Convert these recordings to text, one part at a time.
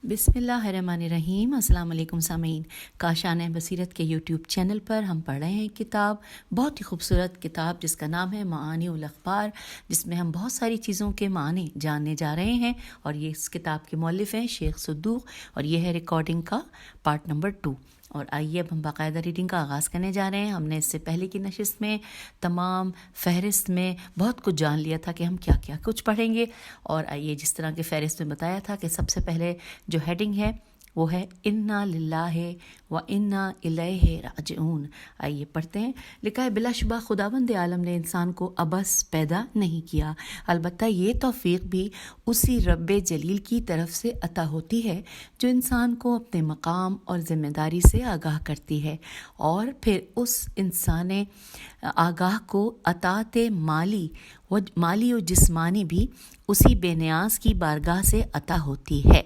بسم اللہ الرحمن الرحیم۔ السلام علیکم سامعین، کاشانِ بصیرت کے یوٹیوب چینل پر ہم پڑھ رہے ہیں کتاب، بہت ہی خوبصورت کتاب جس کا نام ہے معانی الاخبار، جس میں ہم بہت ساری چیزوں کے معنی جاننے جا رہے ہیں، اور یہ اس کتاب کے مؤلف ہیں شیخ صدوق، اور یہ ہے ریکارڈنگ کا پارٹ نمبر 2۔ اور آئیے اب ہم باقاعدہ ریڈنگ کا آغاز کرنے جا رہے ہیں۔ ہم نے اس سے پہلے کی نشست میں تمام فہرست میں بہت کچھ جان لیا تھا کہ ہم کیا کیا کچھ پڑھیں گے، اور آئیے جس طرح کے فہرست میں بتایا تھا کہ سب سے پہلے جو ہیڈنگ ہے وہ ہے انا للہ و انا الیہ راجعون۔ آئیے پڑھتے ہیں۔ لکھا ہے بلا شبہ خداوند عالم نے انسان کو عبث پیدا نہیں کیا، البتہ یہ توفیق بھی اسی رب جلیل کی طرف سے عطا ہوتی ہے جو انسان کو اپنے مقام اور ذمہ داری سے آگاہ کرتی ہے، اور پھر اس انسان آگاہ کو عطات مالی و جسمانی بھی اسی بے نیاز کی بارگاہ سے عطا ہوتی ہے۔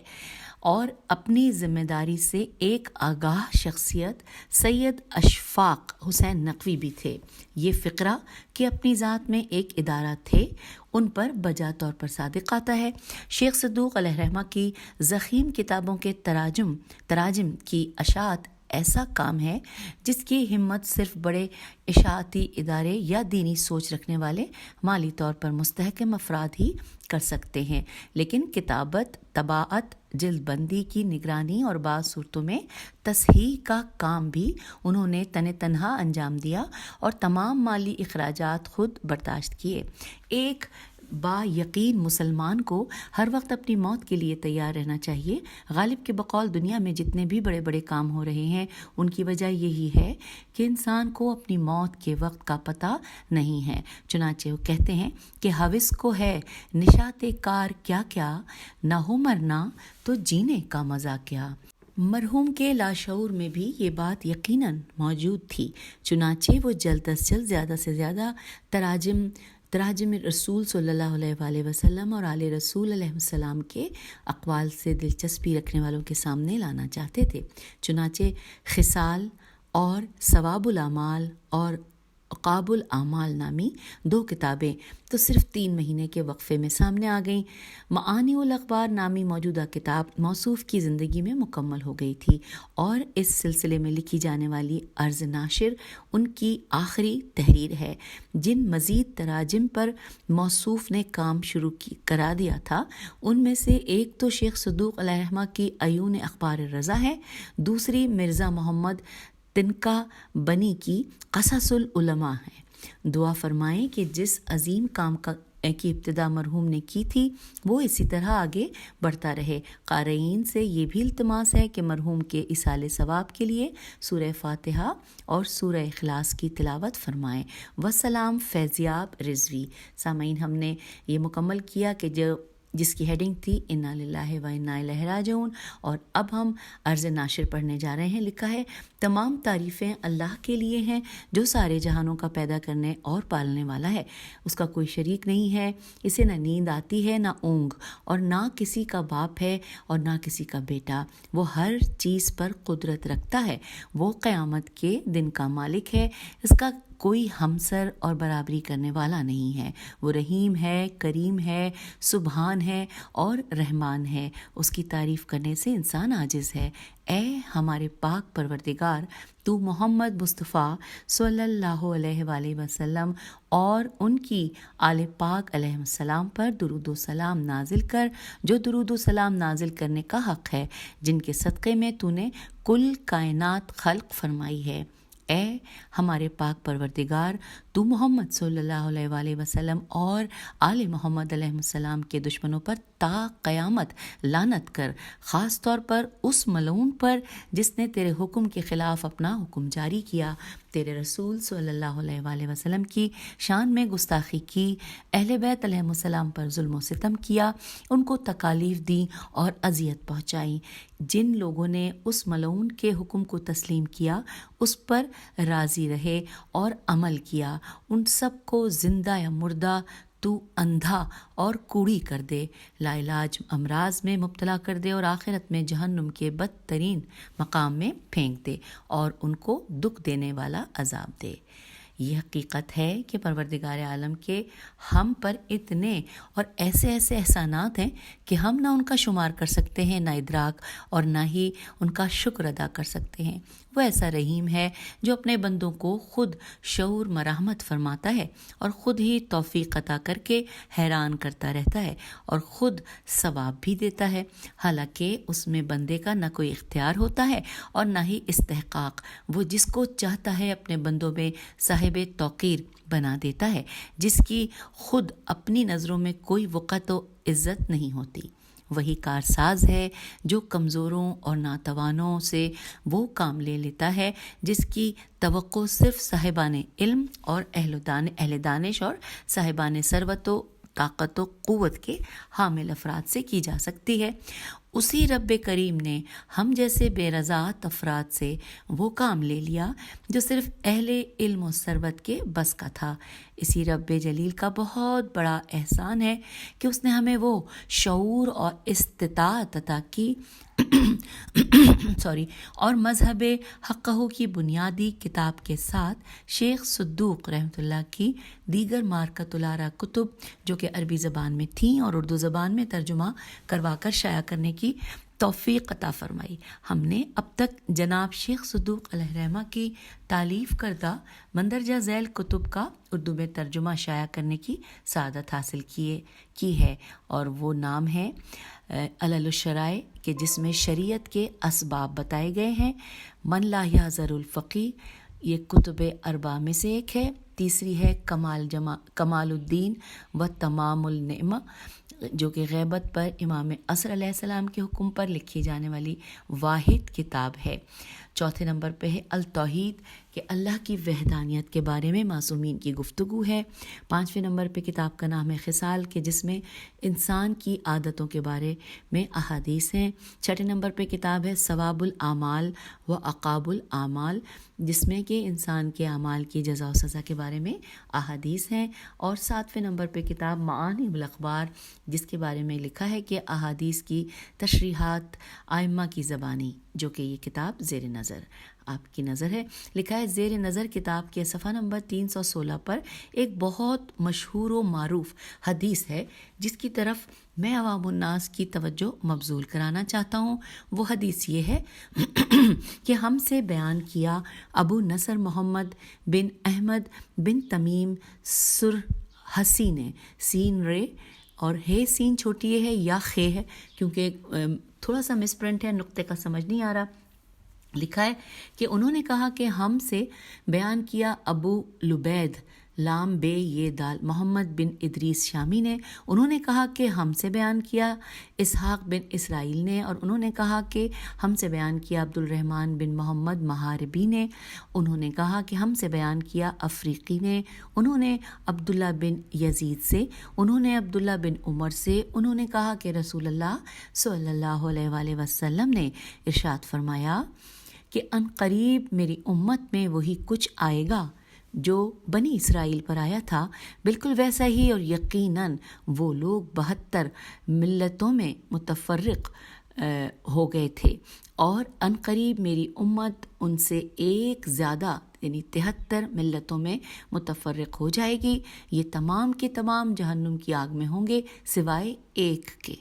اور اپنی ذمہ داری سے ایک آگاہ شخصیت سید اشفاق حسین نقوی بھی تھے۔ یہ فقرہ کہ اپنی ذات میں ایک ادارہ تھے، ان پر بجا طور پر صادق آتا ہے۔ شیخ صدوق علیہ رحمہ کی ضخیم کتابوں کے تراجم کی اشاعت ایسا کام ہے جس کی ہمت صرف بڑے اشاعتی ادارے یا دینی سوچ رکھنے والے مالی طور پر مستحکم افراد ہی کر سکتے ہیں، لیکن کتابت، طباعت، جلد بندی کی نگرانی اور بعض صورتوں میں تصحیح کا کام بھی انہوں نے تنہا انجام دیا اور تمام مالی اخراجات خود برداشت کیے۔ ایک با یقین مسلمان کو ہر وقت اپنی موت کے لیے تیار رہنا چاہیے۔ غالب کے بقول دنیا میں جتنے بھی بڑے بڑے کام ہو رہے ہیں ان کی وجہ یہی ہے کہ انسان کو اپنی موت کے وقت کا پتہ نہیں ہے۔ چنانچہ وہ کہتے ہیں کہ ہوس کو ہے نشاط کار کیا کیا، نہ ہو مرنا تو جینے کا مزہ کیا۔ مرحوم کے لاشعور میں بھی یہ بات یقیناً موجود تھی، چنانچہ وہ جلد از جلد زیادہ سے زیادہ تراجم رسول صلی اللہ علیہ وآلہ وسلم اور آل رسول علیہ السلام کے اقوال سے دلچسپی رکھنے والوں کے سامنے لانا چاہتے تھے۔ چنانچہ خصال اور ثواب الاعمال اور عقاب الاعمال نامی 2 کتابیں تو صرف 3 مہینے کے وقفے میں سامنے آ گئیں۔ معانی الاخبار نامی موجودہ کتاب موصوف کی زندگی میں مکمل ہو گئی تھی، اور اس سلسلے میں لکھی جانے والی عرض ناشر ان کی آخری تحریر ہے۔ جن مزید تراجم پر موصوف نے کام شروع کرا دیا تھا ان میں سے ایک تو شیخ صدوق علیہ رحمہ کی عیون اخبار الرضا ہے، دوسری مرزا محمد تنکا بنی کی قصص العلماء ہے۔ دعا فرمائیں کہ جس عظیم کام کی ابتدا مرحوم نے کی تھی وہ اسی طرح آگے بڑھتا رہے۔ قارئین سے یہ بھی التماس ہے کہ مرحوم کے ایصال ثواب کے لیے سورہ فاتحہ اور سورہ اخلاص کی تلاوت فرمائیں۔ وسلام فیضیاب رضوی۔ سامعین، ہم نے یہ مکمل کیا کہ جس کی ہیڈنگ تھی انا للہ و انا الیہ راجعون، اور اب ہم عرض ناشر پڑھنے جا رہے ہیں۔ لکھا ہے تمام تعریفیں اللہ کے لیے ہیں جو سارے جہانوں کا پیدا کرنے اور پالنے والا ہے، اس کا کوئی شریک نہیں ہے، اسے نہ نیند آتی ہے نہ اونگ، اور نہ کسی کا باپ ہے اور نہ کسی کا بیٹا، وہ ہر چیز پر قدرت رکھتا ہے، وہ قیامت کے دن کا مالک ہے، اس کا کوئی ہمسر اور برابری کرنے والا نہیں ہے، وہ رحیم ہے، کریم ہے، سبحان ہے اور رحمان ہے، اس کی تعریف کرنے سے انسان عاجز ہے۔ اے ہمارے پاک پروردگار، تو محمد مصطفیٰ صلی اللہ علیہ وآلہ وسلم اور ان کی آل پاک علیہ السلام پر درود و سلام نازل کر جو درود و سلام نازل کرنے کا حق ہے، جن کے صدقے میں تو نے کل کائنات خلق فرمائی ہے۔ اے ہمارے پاک پروردگار، تو محمد صلی اللہ علیہ وآلہ وسلم اور آل محمد علیہ السلام کے دشمنوں پر تا قیامت لعنت کر، خاص طور پر اس ملعون پر جس نے تیرے حکم کے خلاف اپنا حکم جاری کیا، تیرے رسول صلی اللہ علیہ وآلہ وسلم کی شان میں گستاخی کی، اہل بیت علیہ السلام پر ظلم و ستم کیا، ان کو تکالیف دی اور اذیت پہنچائی۔ جن لوگوں نے اس ملعون کے حکم کو تسلیم کیا، اس پر راضی رہے اور عمل کیا، ان سب کو زندہ یا مردہ تو اندھا اور کوڑی کر دے، لا علاج امراض میں مبتلا کر دے، اور آخرت میں جہنم کے بدترین مقام میں پھینک دے، اور ان کو دکھ دینے والا عذاب دے۔ یہ حقیقت ہے کہ پروردگار عالم کے ہم پر اتنے اور ایسے ایسے احسانات ہیں کہ ہم نہ ان کا شمار کر سکتے ہیں، نہ ادراک، اور نہ ہی ان کا شکر ادا کر سکتے ہیں۔ وہ ایسا رحیم ہے جو اپنے بندوں کو خود شعور مرحمت فرماتا ہے اور خود ہی توفیق عطا کر کے حیران کرتا رہتا ہے اور خود ثواب بھی دیتا ہے، حالانکہ اس میں بندے کا نہ کوئی اختیار ہوتا ہے اور نہ ہی استحقاق۔ وہ جس کو چاہتا ہے اپنے بندوں میں صاحب توقیر بنا دیتا ہے، جس کی خود اپنی نظروں میں کوئی وقت و عزت نہیں ہوتی۔ وہی کارساز ہے جو کمزوروں اور ناتوانوں سے وہ کام لے لیتا ہے جس کی توقع صرف صاحبان علم اور اہل دانش اور صاحبان ثروت و طاقت و قوت کے حامل افراد سے کی جا سکتی ہے۔ اسی رب کریم نے ہم جیسے بے رضاعت افراد سے وہ کام لے لیا جو صرف اہل علم و ثروت کے بس کا تھا۔ اسی رب جلیل کا بہت بڑا احسان ہے کہ اس نے ہمیں وہ شعور اور استطاعت عطا کی اور مذہب حقہ کی بنیادی کتاب کے ساتھ شیخ صدوق رحمۃ اللہ کی دیگر مارکۃ الآراء کتب جو کہ عربی زبان میں تھیں اور اردو زبان میں ترجمہ کروا کر شائع کرنے کی توفیق عطا فرمائی۔ ہم نے اب تک جناب شیخ صدوق علیہ رحمہ کی تالیف کردہ مندرجہ ذیل کتب کا اردو میں ترجمہ شائع کرنے کی سعادت حاصل کی ہے، اور وہ نام ہے علل الشرائع، کہ جس میں شریعت کے اسباب بتائے گئے ہیں۔ من لا یحذر الفقیہ، یہ کتب اربع میں سے ایک ہے۔ تیسری ہے کمال الدین و تمام النعمہ، جو کہ غیبت پر امام عصر علیہ السلام کے حکم پر لکھی جانے والی واحد کتاب ہے۔ چوتھے نمبر پہ ہے التوحید، کہ اللہ کی وحدانیت کے بارے میں معصومین کی گفتگو ہے۔ پانچویں نمبر پہ کتاب کا نام ہے خصال، کہ جس میں انسان کی عادتوں کے بارے میں احادیث ہیں۔ چھٹے نمبر پہ کتاب ہے ثواب الاعمال و عقاب الاعمال، جس میں کہ انسان کے اعمال کی جزا و سزا کے بارے میں احادیث ہیں۔ اور ساتویں نمبر پہ کتاب معانی الاخبار، جس کے بارے میں لکھا ہے کہ احادیث کی تشریحات ائمہ کی زبانی، جو کہ یہ کتاب زیر نظر آپ کی نظر ہے۔ لکھا ہے زیر نظر کتاب کے صفحہ نمبر 316 پر ایک بہت مشہور و معروف حدیث ہے جس کی طرف میں عوام الناس کی توجہ مبذول کرانا چاہتا ہوں۔ وہ حدیث یہ ہے کہ ہم سے بیان کیا ابو نصر محمد بن احمد بن تمیم سرحسی نے، سین رے اور ہے سین چھوٹی ہے یا خے ہے کیونکہ تھوڑا سا مس پرنٹ ہے، نقطے کا سمجھ نہیں آ رہا۔ لکھا ہے کہ انہوں نے کہا کہ ہم سے بیان کیا ابو لبید لام بے یہ دال محمد بن ادریس شامی نے، انہوں نے کہا کہ ہم سے بیان کیا اسحاق بن اسرائیل نے، اور انہوں نے کہا کہ ہم سے بیان کیا عبد الرحمن بن محمد محاربی نے، انہوں نے کہا کہ ہم سے بیان کیا افریقی نے، انہوں نے عبداللہ بن یزید سے، انہوں نے عبداللہ بن عمر سے، انہوں نے کہا کہ رسول اللہ صلی اللہ علیہ وآلہ وسلم نے ارشاد فرمایا کہ ان قریب میری امت میں وہی کچھ آئے گا جو بنی اسرائیل پر آیا تھا، بالکل ویسا ہی، اور یقیناً وہ لوگ 72 ملتوں میں متفرق ہو گئے تھے، اور ان قریب میری امت ان سے ایک زیادہ یعنی 73 ملتوں میں متفرق ہو جائے گی۔ یہ تمام کے تمام جہنم کی آگ میں ہوں گے سوائے ایک کے۔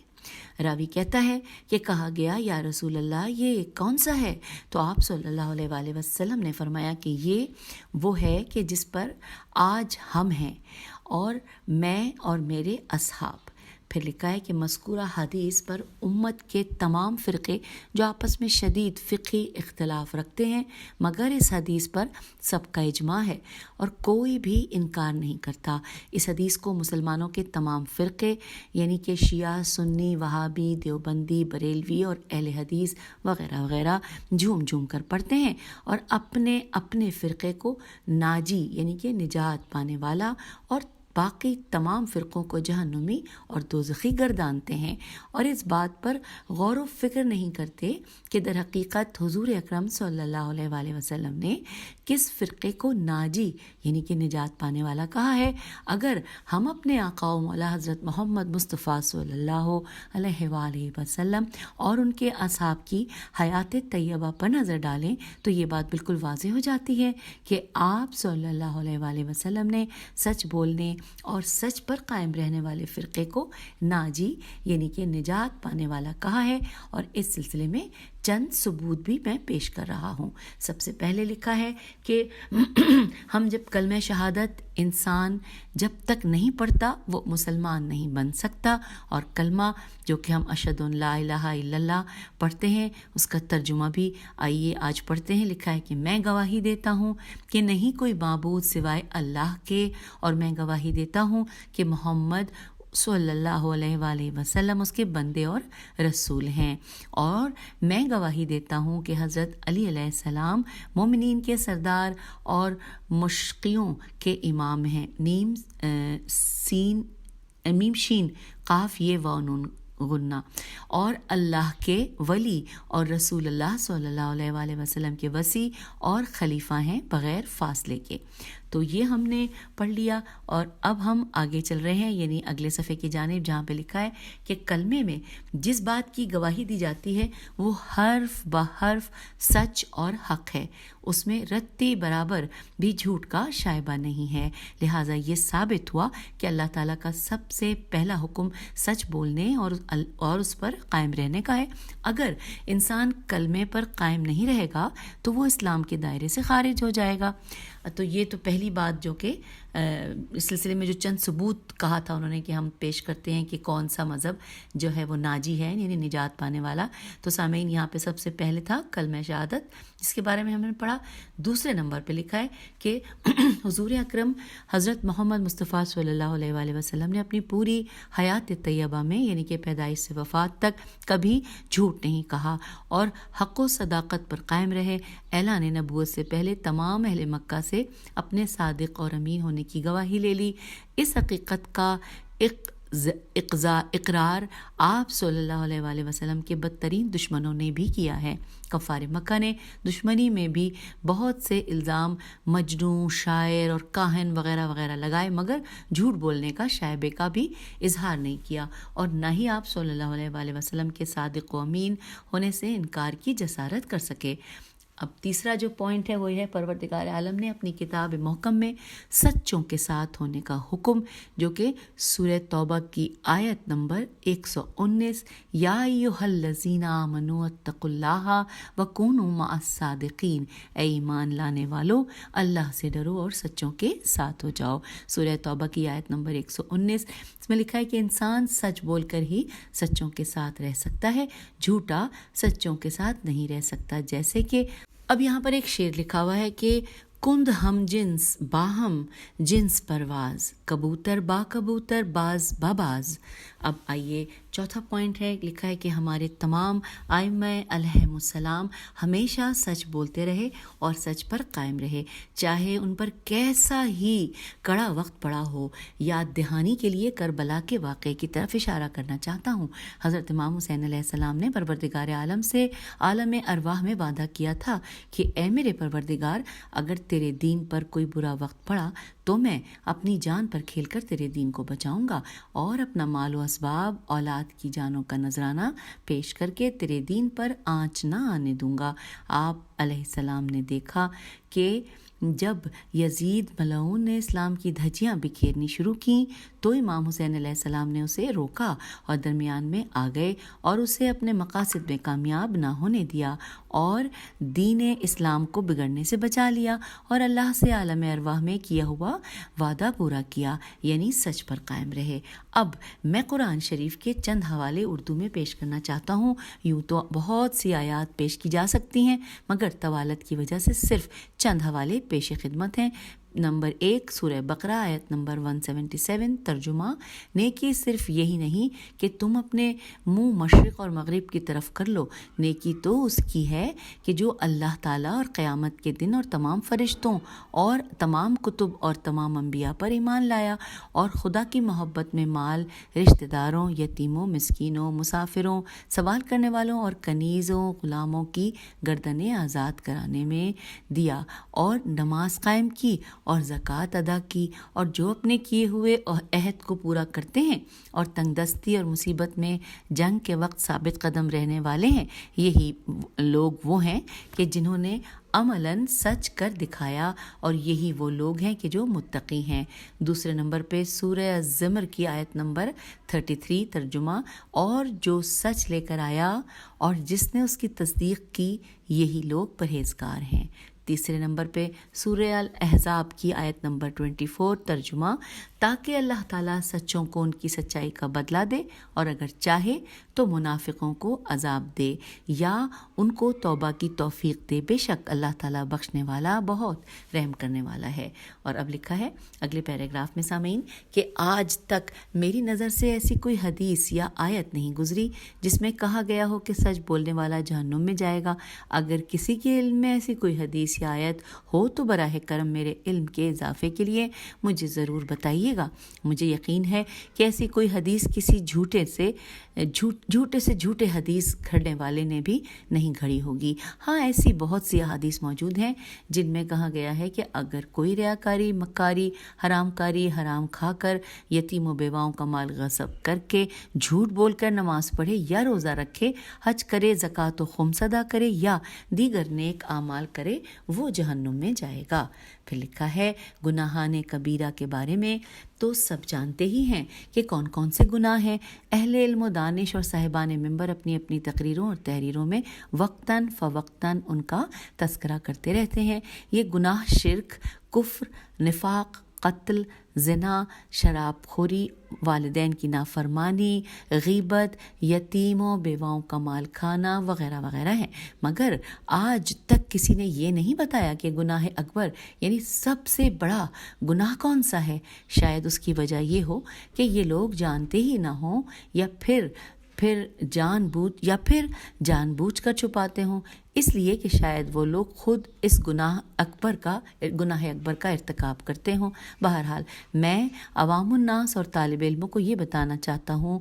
راوی کہتا ہے کہ کہا گیا یا رسول اللہ یہ کون سا ہے؟ تو آپ صلی اللہ علیہ وآلہ وسلم نے فرمایا کہ یہ وہ ہے کہ جس پر آج ہم ہیں اور میں اور میرے اصحاب۔ پھر لکھا ہے کہ مذکورہ حدیث پر امت کے تمام فرقے جو آپس میں شدید فقہی اختلاف رکھتے ہیں، مگر اس حدیث پر سب کا اجماع ہے اور کوئی بھی انکار نہیں کرتا۔ اس حدیث کو مسلمانوں کے تمام فرقے یعنی کہ شیعہ، سنی، وہابی، دیوبندی، بریلوی اور اہل حدیث وغیرہ وغیرہ جھوم جھوم کر پڑھتے ہیں اور اپنے اپنے فرقے کو ناجی یعنی کہ نجات پانے والا اور باقی تمام فرقوں کو جہنمی اور دوزخی گردانتے ہیں، اور اس بات پر غور و فکر نہیں کرتے کہ در حقیقت حضور اکرم صلی اللہ علیہ وآلہ وسلم نے کس فرقے کو ناجی یعنی کہ نجات پانے والا کہا ہے۔ اگر ہم اپنے آقا و مولا حضرت محمد مصطفیٰ صلی اللہ علیہ وآلہ وسلم اور ان کے اصحاب کی حیات طیبہ پر نظر ڈالیں تو یہ بات بالکل واضح ہو جاتی ہے کہ آپ صلی اللہ علیہ وآلہ وسلم نے سچ بولنے اور سچ پر قائم رہنے والے فرقے کو ناجی یعنی کہ نجات پانے والا کہا ہے، اور اس سلسلے میں چند ثبوت بھی میں پیش کر رہا ہوں۔ سب سے پہلے لکھا ہے کہ ہم جب کلمہ شہادت انسان جب تک نہیں پڑھتا وہ مسلمان نہیں بن سکتا، اور کلمہ جو کہ ہم اشہد ان لا الہ الا اللہ پڑھتے ہیں اس کا ترجمہ بھی آئیے آج پڑھتے ہیں۔ لکھا ہے کہ میں گواہی دیتا ہوں کہ نہیں کوئی معبود سوائے اللہ کے، اور میں گواہی دیتا ہوں کہ محمد صلی اللہ علیہ وآلہ وسلم اس کے بندے اور رسول ہیں، اور میں گواہی دیتا ہوں کہ حضرت علی علیہ السلام مومنین کے سردار اور مشقیوں کے امام ہیں۔ میم شین قاف یہ و نون غنہ، اور اللہ کے ولی اور رسول اللہ صلی اللہ علیہ وآلہ وسلم کے وصی اور خلیفہ ہیں بغیر فاصلے کے۔ تو یہ ہم نے پڑھ لیا، اور اب ہم آگے چل رہے ہیں یعنی اگلے صفحے کی جانب، جہاں پہ لکھا ہے کہ کلمے میں جس بات کی گواہی دی جاتی ہے وہ حرف بحرف سچ اور حق ہے، اس میں رتی برابر بھی جھوٹ کا شائبہ نہیں ہے۔ لہٰذا یہ ثابت ہوا کہ اللہ تعالیٰ کا سب سے پہلا حکم سچ بولنے اور اس پر قائم رہنے کا ہے۔ اگر انسان کلمے پر قائم نہیں رہے گا تو وہ اسلام کے دائرے سے خارج ہو جائے گا۔ تو یہ تو پہلی بات جو کہ اس سلسلے میں جو چند ثبوت کہا تھا انہوں نے کہ ہم پیش کرتے ہیں کہ کون سا مذہب جو ہے وہ ناجی ہے یعنی نجات پانے والا۔ تو سامعین یہاں پہ سب سے پہلے تھا کلمہ شہادت، جس کے بارے میں ہم نے پڑھا۔ دوسرے نمبر پہ لکھا ہے کہ حضور اکرم حضرت محمد مصطفیٰ صلی اللہ علیہ وآلہ وسلم نے اپنی پوری حیات طیبہ میں یعنی کہ پیدائش سے وفات تک کبھی جھوٹ نہیں کہا اور حق و صداقت پر قائم رہے۔ اعلان نبوت سے پہلے تمام اہل مکہ سے اپنے صادق اور امین ہونے کی گواہی لے لی۔ اس حقیقت کا اقرار آپ صلی اللہ علیہ وآلہ وسلم کے بدترین دشمنوں نے بھی کیا ہے۔ کفار مکہ نے دشمنی میں بھی بہت سے الزام مجنون، شاعر اور کاہن وغیرہ وغیرہ لگائے، مگر جھوٹ بولنے کا شائبے کا بھی اظہار نہیں کیا، اور نہ ہی آپ صلی اللہ علیہ وآلہ وسلم کے صادق و امین ہونے سے انکار کی جسارت کر سکے۔ اب تیسرا جو پوائنٹ ہے وہ یہ ہے پروردگار عالم نے اپنی کتاب محکم میں سچوں کے ساتھ ہونے کا حکم، جو کہ سورہ توبہ کی آیت نمبر 119 یا ایھا الذین آمنوا اتقوا اللہ وکونوا مع الصادقین، اے ایمان لانے والو اللہ سے ڈرو اور سچوں کے ساتھ ہو جاؤ۔ سورہ توبہ کی آیت نمبر 119، اس میں لکھا ہے کہ انسان سچ بول کر ہی سچوں کے ساتھ رہ سکتا ہے، جھوٹا سچوں کے ساتھ نہیں رہ سکتا۔ جیسے کہ اب یہاں پر ایک شعر لکھا ہوا ہے کہ کند ہم جنس باہم جنس پرواز، کبوتر با کبوتر باز با باز۔ اب آئیے چوتھا پوائنٹ ہے، لکھا ہے کہ ہمارے تمام ائمہ علیہم السلام ہمیشہ سچ بولتے رہے اور سچ پر قائم رہے، چاہے ان پر کیسا ہی کڑا وقت پڑا ہو۔ یاد دہانی کے لیے کربلا کے واقعے کی طرف اشارہ کرنا چاہتا ہوں۔ حضرت امام حسین علیہ السلام نے پروردگار عالم سے عالم ارواح میں وعدہ کیا تھا کہ اے میرے پروردگار، اگر تیرے دین پر کوئی برا وقت پڑا تو میں اپنی جان پر کھیل کر تیرے دین کو بچاؤں گا اور اپنا مال و اسباب اولاد کی جانوں کا نذرانہ پیش کر کے تیرے دین پر آنچ نہ آنے دوں گا۔ آپ علیہ السلام نے دیکھا کہ جب یزید ملعون نے اسلام کی دھجیاں بکھیرنی شروع کیں تو امام حسین علیہ السلام نے اسے روکا اور درمیان میں آ گئے اور اسے اپنے مقاصد میں کامیاب نہ ہونے دیا اور دین اسلام کو بگڑنے سے بچا لیا اور اللہ سے عالم ارواح میں کیا ہوا وعدہ پورا کیا، یعنی سچ پر قائم رہے۔ اب میں قرآن شریف کے چند حوالے اردو میں پیش کرنا چاہتا ہوں۔ یوں تو بہت سی آیات پیش کی جا سکتی ہیں، مگر طوالت کی وجہ سے صرف چند حوالے پیش خدمت ہیں۔ نمبر 1 سورہ بقرہ آیت نمبر 177 ترجمہ: نیکی صرف یہی نہیں کہ تم اپنے منہ مشرق اور مغرب کی طرف کر لو، نیکی تو اس کی ہے کہ جو اللہ تعالیٰ اور قیامت کے دن اور تمام فرشتوں اور تمام کتب اور تمام انبیاء پر ایمان لایا اور خدا کی محبت میں مال رشتہ داروں، یتیموں، مسکینوں، مسافروں، سوال کرنے والوں اور کنیزوں، غلاموں کی گردنیں آزاد کرانے میں دیا اور نماز قائم کی اور زکوٰۃ ادا کی، اور جو اپنے کیے ہوئے عہد کو پورا کرتے ہیں اور تنگ دستی اور مصیبت میں جنگ کے وقت ثابت قدم رہنے والے ہیں، یہی لوگ وہ ہیں کہ جنہوں نے عملاً سچ کر دکھایا، اور یہی وہ لوگ ہیں کہ جو متقی ہیں۔ دوسرے نمبر پہ سورہ الزمر کی آیت نمبر 33 ترجمہ: اور جو سچ لے کر آیا اور جس نے اس کی تصدیق کی، یہی لوگ پرہیزگار ہیں۔ تیسرے نمبر پہ سورہ الاحزاب کی آیت نمبر 24 ترجمہ: تاکہ اللہ تعالیٰ سچوں کو ان کی سچائی کا بدلہ دے، اور اگر چاہے تو منافقوں کو عذاب دے یا ان کو توبہ کی توفیق دے، بے شک اللہ تعالیٰ بخشنے والا بہت رحم کرنے والا ہے۔ اور اب لکھا ہے اگلے پیراگراف میں سامعین کہ آج تک میری نظر سے ایسی کوئی حدیث یا آیت نہیں گزری جس میں کہا گیا ہو کہ سچ بولنے والا جہنم میں جائے گا۔ اگر کسی کے علم میں ایسی کوئی حدیث یا آیت ہو تو براہ کرم میرے علم کے اضافے کے لیے مجھے ضرور بتائیے گا۔ مجھے یقین ہے کہ ایسی کوئی حدیث کسی جھوٹے سے جھوٹے حدیث گھڑنے والے نے بھی نہیں گھڑی ہوگی۔ ہاں، ایسی بہت سی احادیث موجود ہیں جن میں کہا گیا ہے کہ اگر کوئی ریاکاری، مکاری، حرام کاری، حرام کھا کر، یتیم و بیواؤں کا مال غصب کر کے، جھوٹ بول کر نماز پڑھے یا روزہ رکھے، حج کرے، زکوٰۃ و خمس ادا کرے یا دیگر نیک اعمال کرے، وہ جہنم میں جائے گا۔ پھر لکھا ہے گناہان کبیرہ کے بارے میں تو سب جانتے ہی ہیں کہ کون کون سے گناہ ہیں۔ اہل علم و دانش اور صاحبان منبر اپنی اپنی تقریروں اور تحریروں میں وقتاً فوقتاً ان کا تذکرہ کرتے رہتے ہیں۔ یہ گناہ شرک، کفر، نفاق، قتل، زنا، شراب خوری، والدین کی نافرمانی، غیبت، یتیموں بیواؤں کا مال کھانا وغیرہ وغیرہ ہیں، مگر آج تک کسی نے یہ نہیں بتایا کہ گناہ اکبر یعنی سب سے بڑا گناہ کون سا ہے۔ شاید اس کی وجہ یہ ہو کہ یہ لوگ جانتے ہی نہ ہوں یا پھر جان بوجھ کر چھپاتے ہوں، اس لیے کہ شاید وہ لوگ خود اس گناہ اکبر کا ارتکاب کرتے ہوں۔ بہرحال میں عوام الناس اور طالب علموں کو یہ بتانا چاہتا ہوں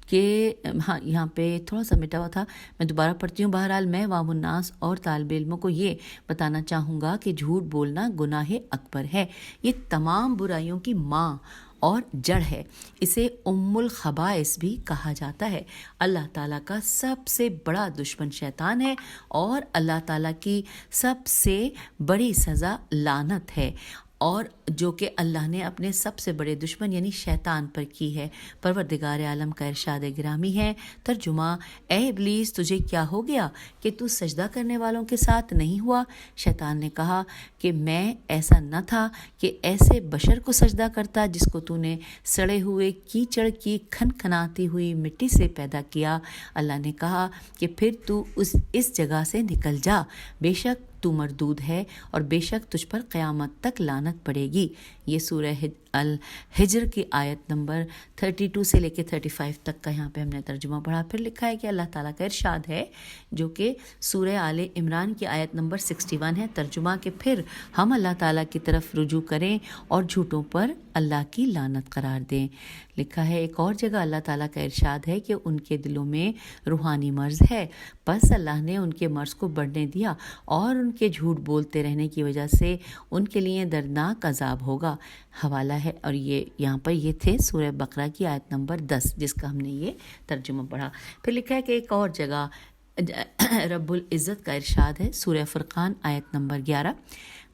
کہ ہاں، یہاں پہ تھوڑا سا مٹا ہوا تھا، میں دوبارہ پڑھتی ہوں۔ بہرحال میں عوام الناس اور طالب علموں کو یہ بتانا چاہوں گا کہ جھوٹ بولنا گناہ اکبر ہے۔ یہ تمام برائیوں کی ماں اور جڑ ہے۔ اسے ام الخبائث بھی کہا جاتا ہے۔ اللہ تعالیٰ کا سب سے بڑا دشمن شیطان ہے، اور اللہ تعالیٰ کی سب سے بڑی سزا لعنت ہے، اور جو کہ اللہ نے اپنے سب سے بڑے دشمن یعنی شیطان پر کی ہے۔ پروردگار عالم کا ارشاد گرامی ہے ترجمہ: اے ابلیس، تجھے کیا ہو گیا کہ تو سجدہ کرنے والوں کے ساتھ نہیں ہوا؟ شیطان نے کہا کہ میں ایسا نہ تھا کہ ایسے بشر کو سجدہ کرتا جس کو تو نے سڑے ہوئے کیچڑ کی کھنکھناتی ہوئی مٹی سے پیدا کیا۔ اللہ نے کہا کہ پھر تو اس جگہ سے نکل جا، بے شک تو مردود ہے اور بے شک تجھ پر قیامت تک لعنت پڑے گی۔ یہ سورہ الحجر کی آیت نمبر 32 سے لے کے 35 تک کا یہاں پہ ہم نے ترجمہ پڑھا۔ پھر لکھا ہے کہ اللہ تعالیٰ کا ارشاد ہے جو کہ سورہ آل عمران کی آیت نمبر 61 ہے، ترجمہ کہ پھر ہم اللہ تعالیٰ کی طرف رجوع کریں اور جھوٹوں پر اللہ کی لعنت قرار دیں۔ لکھا ہے ایک اور جگہ اللہ تعالیٰ کا ارشاد ہے کہ ان کے دلوں میں روحانی مرض ہے، پس اللہ نے ان کے مرض کو بڑھنے دیا اور ان کے جھوٹ بولتے رہنے کی وجہ سے ان کے لیے دردناک عذاب ہوگا۔ حوالہ ہے، اور یہاں پر یہ تھے سورہ بقرہ کی آیت نمبر 10 جس کا ہم نے یہ ترجمہ پڑھا۔ پھر لکھا ہے کہ ایک اور جگہ رب العزت کا ارشاد ہے سورہ فرقان آیت نمبر 11: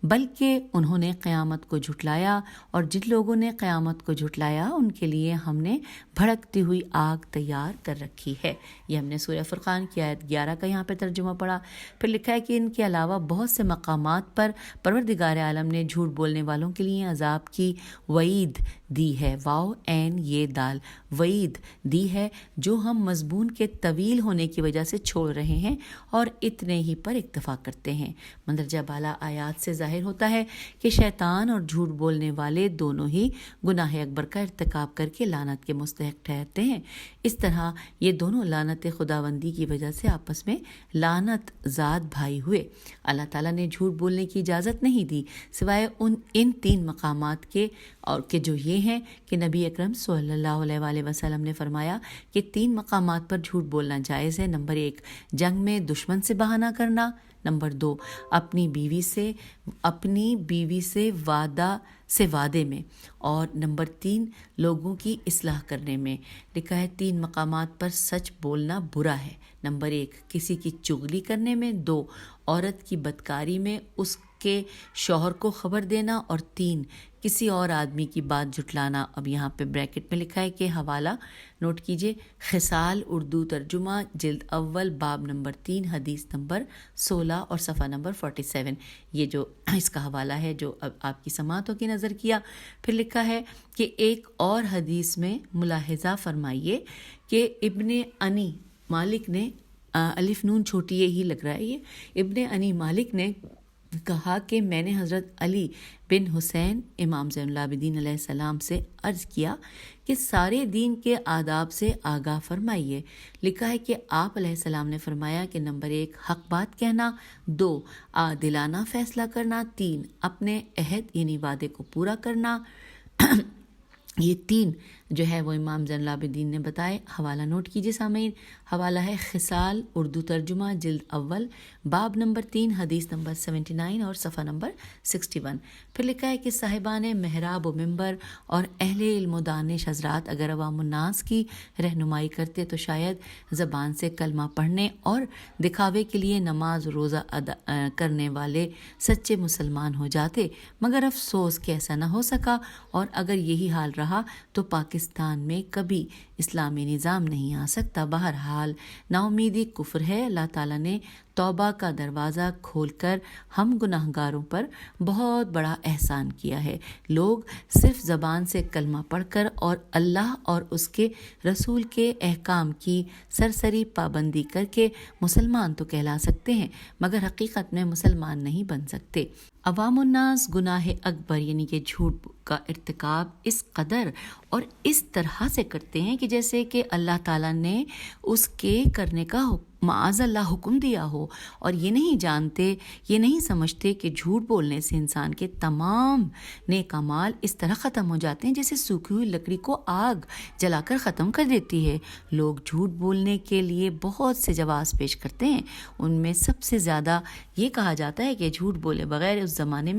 بلکہ انہوں نے قیامت کو جھٹلایا، اور جن لوگوں نے قیامت کو جھٹلایا ان کے لیے ہم نے بھڑکتی ہوئی آگ تیار کر رکھی ہے۔ یہ ہم نے سورہ فرقان کی آیت 11 کا یہاں پہ ترجمہ پڑھا۔ پھر لکھا ہے کہ ان کے علاوہ بہت سے مقامات پر پروردگار عالم نے جھوٹ بولنے والوں کے لیے عذاب کی وعید دی ہے، واو این یہ دال، وعید دی ہے جو ہم مضمون کے طویل ہونے کی وجہ سے چھوڑ رہے ہیں اور اتنے ہی پر اکتفا کرتے ہیں۔ مندرجہ بالا آیات سے ظاہر ہوتا ہے کہ شیطان اور جھوٹ بولنے والے دونوں ہی گناہ اکبر کا ارتکاب کر کے لعنت کے مستحق ٹھہرتے ہیں۔ اس طرح یہ دونوں لعنت خداوندی کی وجہ سے آپس میں لعنت زاد بھائی ہوئے۔ اللہ تعالیٰ نے جھوٹ بولنے کی اجازت نہیں دی سوائے ان 3 مقامات کے، اور کہ جو یہ ہیں کہ نبی اکرم صلی اللہ علیہ وآلہ وسلم نے فرمایا کہ 3 مقامات پر جھوٹ بولنا جائز ہے۔ نمبر 1، جنگ میں دشمن سے بہانہ کرنا۔ نمبر 2، اپنی بیوی سے وعدے میں، اور نمبر 3، لوگوں کی اصلاح کرنے میں۔ لکھا ہے 3 مقامات پر سچ بولنا برا ہے۔ نمبر 1، کسی کی چغلی کرنے میں، 2، عورت کی بدکاری میں اس کے شوہر کو خبر دینا، اور 3، کسی اور آدمی کی بات جھٹلانا۔ اب یہاں پہ بریکٹ میں لکھا ہے کہ حوالہ نوٹ کیجئے، خصال اردو ترجمہ جلد اول باب نمبر 3 حدیث نمبر 16 اور صفحہ نمبر 47۔ یہ جو اس کا حوالہ ہے جو اب آپ کی سماعتوں کی نظر کیا۔ پھر لکھا ہے کہ ایک اور حدیث میں ملاحظہ فرمائیے کہ ابن انی مالک نے، الف نون چھوٹی ہی لگ رہا ہے، یہ ابن انی مالک نے کہا کہ میں نے حضرت علی بن حسین امام زین العابدین علیہ السلام سے عرض کیا کہ سارے دین کے آداب سے آگاہ فرمائیے۔ لکھا ہے کہ آپ علیہ السلام نے فرمایا کہ نمبر 1، حق بات کہنا، 2، عادلانہ فیصلہ کرنا، 3، اپنے عہد یعنی وعدے کو پورا کرنا۔ یہ 3 جو ہے وہ امام زین العابدین نے بتائے۔ حوالہ نوٹ کیجئے سامعین، حوالہ ہے خصال اردو ترجمہ جلد اول باب نمبر 3 حدیث نمبر 79 اور صفحہ نمبر 61۔ پھر لکھا ہے کہ صاحبان محراب و منبر اور اہل علم و دانش حضرات اگر عوام الناس کی رہنمائی کرتے تو شاید زبان سے کلمہ پڑھنے اور دکھاوے کے لیے نماز روزہ ادا کرنے والے سچے مسلمان ہو جاتے، مگر افسوس کہ ایسا نہ ہو سکا، اور اگر یہی حال رہا تو پاکستان میں کبھی اسلامی نظام نہیں آ سکتا۔ بہرحال نا امیدی کفر ہے۔ اللہ تعالیٰ نے توبہ کا دروازہ کھول کر ہم گناہ گاروں پر بہت بڑا احسان کیا ہے۔ لوگ صرف زبان سے کلمہ پڑھ کر اور اللہ اور اس کے رسول کے احکام کی سرسری پابندی کر کے مسلمان تو کہلا سکتے ہیں، مگر حقیقت میں مسلمان نہیں بن سکتے۔ عوام الناس گناہ اکبر یعنی کہ جھوٹ کا ارتکاب اس قدر اور اس طرح سے کرتے ہیں کہ جیسے کہ اللہ تعالیٰ نے اس کے کرنے کا معاذ اللہ حکم دیا ہو، اور یہ نہیں جانتے، یہ نہیں سمجھتے کہ جھوٹ بولنے سے انسان کے تمام نیک اعمال اس طرح ختم ہو جاتے ہیں جیسے سوکھی ہوئی لکڑی کو آگ جلا کر ختم کر دیتی ہے۔ لوگ جھوٹ بولنے کے لیے بہت سے جواز پیش کرتے ہیں، ان میں سب سے زیادہ یہ کہا جاتا ہے کہ جھوٹ بولے بغیر اس زمانے